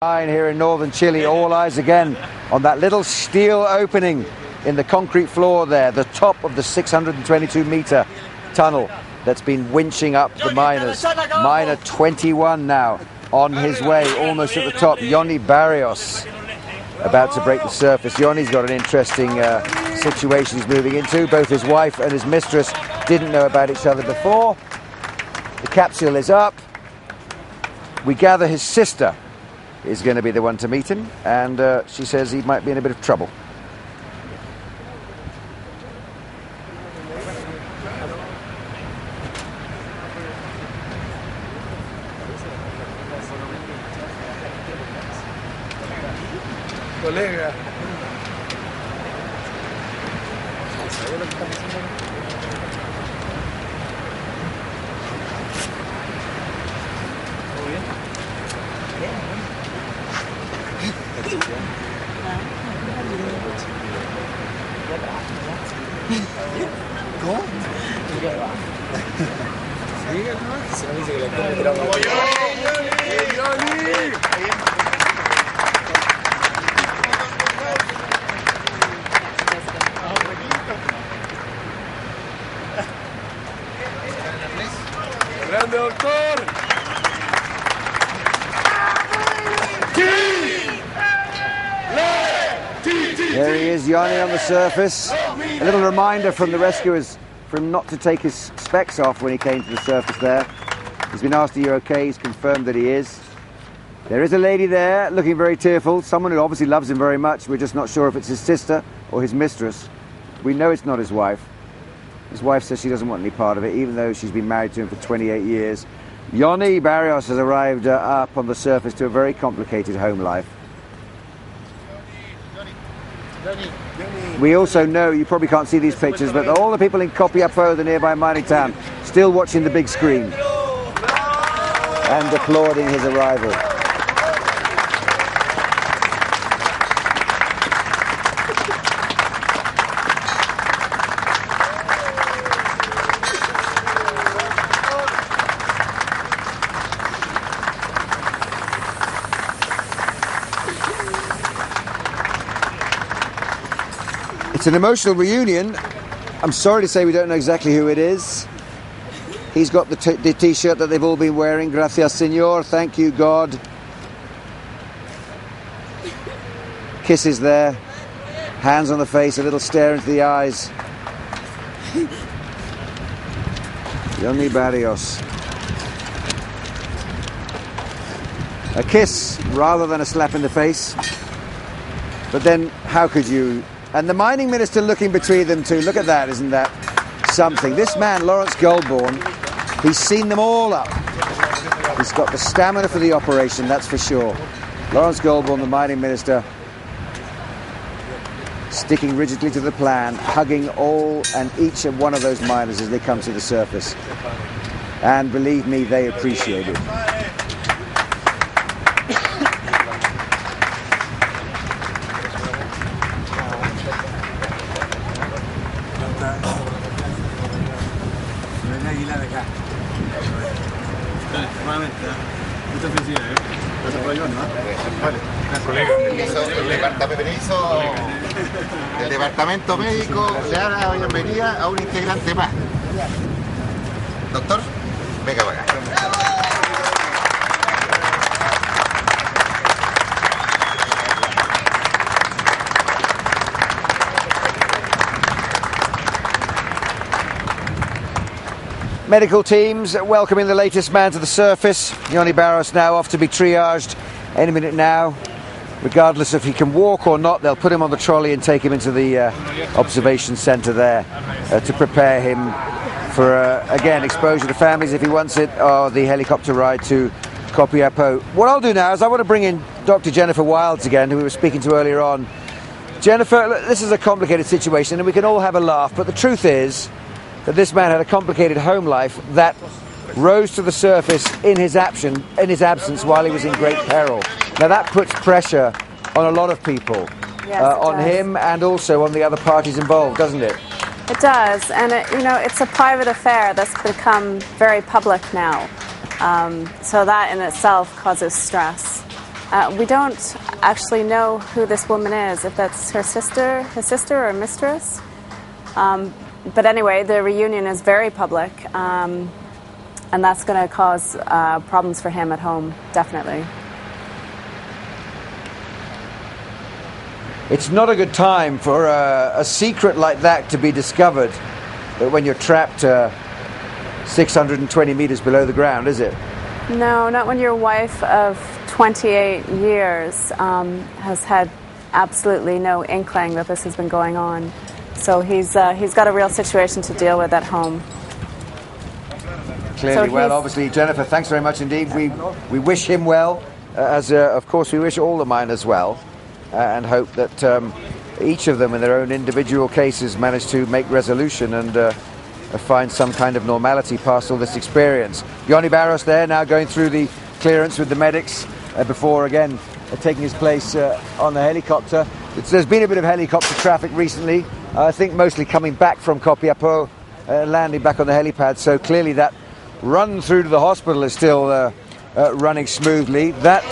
Here in northern Chile, all eyes again on that little steel opening in the concrete floor there, the top of the 622-meter tunnel that's been winching up the miners. Miner 21 now on his way, almost at the top. Johnny Barrios about to break the surface. Johnny's got an interesting situation he's moving into. Both his wife and his mistress didn't know about each other before. The capsule is up. We gather his sister is going to be the one to meet him, and she says he might be in a bit of trouble. Colega. ¡Grande, doctor! There he is, Johnny on the surface. A little reminder from the rescuers for him not to take his specs off when he came to the surface there. He's been asked, are you okay? He's confirmed that he is. There is a lady there looking very tearful, someone who obviously loves him very much. We're just not sure if it's his sister or his mistress. We know it's not his wife. His wife says she doesn't want any part of it, even though she's been married to him for 28 years. Johnny Barrios has arrived up on the surface to a very complicated home life. We also know, you probably can't see these pictures, but all the people in Copiapó, the nearby mining town, still watching the big screen and applauding his arrival. It's an emotional reunion. I'm sorry to say we don't know exactly who it is. He's got the t-shirt that they've all been wearing. Gracias, Señor. Thank you, God. Kisses there. Hands on the face, a little stare into the eyes. Johnny Barrios. A kiss rather than a slap in the face. But then, how could you... And the mining minister looking between them two. Look at that, isn't that something? This man, Lawrence Goldborn, he's seen them all up. He's got the stamina for the operation, that's for sure. Lawrence Goldborn, the mining minister, sticking rigidly to the plan, hugging all and each of one of those miners as they come to the surface. And believe me, they appreciate it. El departamento médico le da la bienvenida a un integrante más. Doctor, venga para acá. Medical teams welcoming the latest man to the surface. Johnny Barrios now off to be triaged any minute now. Regardless if he can walk or not, they'll put him on the trolley and take him into the observation centre there to prepare him for, again, exposure to families if he wants it, or the helicopter ride to Copiapó. What I'll do now is I want to bring in Dr. Jennifer Wilds again, who we were speaking to earlier on. Jennifer, look, this is a complicated situation and we can all have a laugh, but the truth is that this man had a complicated home life that rose to the surface in his absence while he was in great peril. Now that puts pressure on a lot of people, yes, on him and also on the other parties involved, doesn't it? It does, and it's a private affair that's become very public now. So that in itself causes stress. We don't actually know who this woman is, if that's her sister, his sister or mistress. But anyway, the reunion is very public, and that's going to cause problems for him at home, definitely. It's not a good time for a secret like that to be discovered when you're trapped 620 meters below the ground, is it? No, not when your wife of 28 years has had absolutely no inkling that this has been going on. So he's got a real situation to deal with at home. Clearly, so well, obviously, Jennifer, thanks very much indeed. We wish him well, as of course we wish all the miners well, and hope that each of them in their own individual cases manage to make resolution and find some kind of normality past all this experience. Johnny Barrios there now going through the clearance with the medics before again taking his place on the helicopter. There's been a bit of helicopter traffic recently, I think mostly coming back from Copiapó, landing back on the helipad, so clearly that run through to the hospital is still running smoothly. That